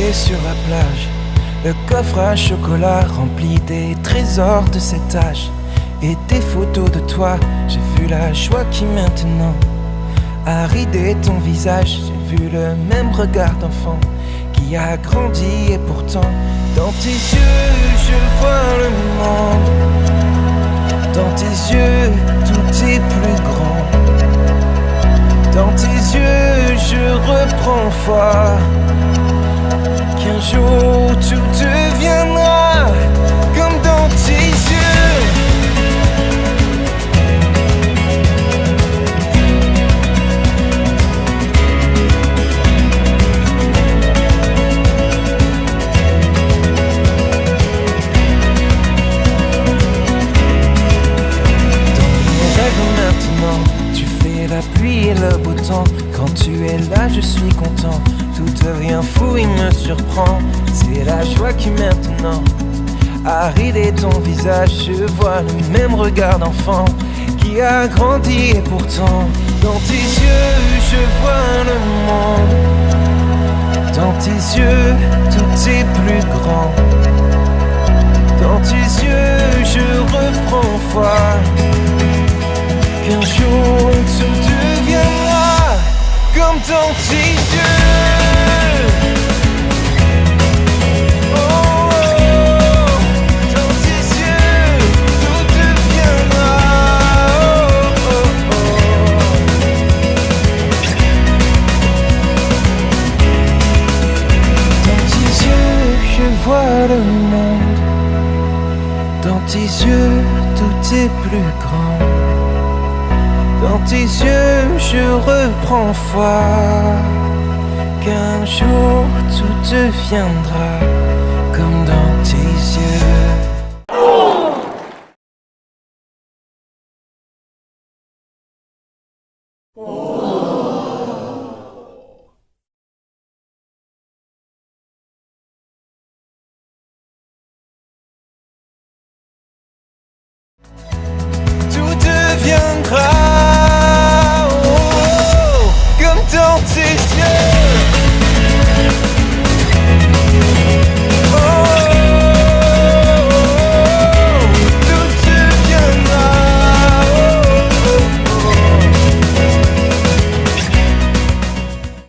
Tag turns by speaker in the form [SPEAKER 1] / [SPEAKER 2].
[SPEAKER 1] Posé sur la plage, le coffre à chocolat rempli des trésors de cet âge. Et des photos de toi, j'ai vu la joie qui maintenant a ridé ton visage. J'ai vu le même regard d'enfant qui a grandi et pourtant dans tes yeux je vois le monde. Dans tes yeux tout est plus grand. Dans tes yeux je reprends foi qu'un jour tout deviendra comme dans tes yeux. La pluie et le beau temps, quand tu es là je suis content. Tout devient fou, il me surprend. C'est la joie qui maintenant a ridé ton visage. Je vois le même regard d'enfant qui a grandi et pourtant dans tes yeux je vois le monde. Dans tes yeux tout est plus grand. Dans tes yeux je reprends foi qu'un jour tout deviendra comme dans tes yeux. Oh, oh, dans tes yeux tout deviendra. Oh, oh, oh. Dans tes yeux je vois le monde. Dans tes yeux tout est plus grand. Dans tes yeux je reprends foi qu'un jour tout deviendra comme dans tes yeux. Tout deviendra dans tes yeux.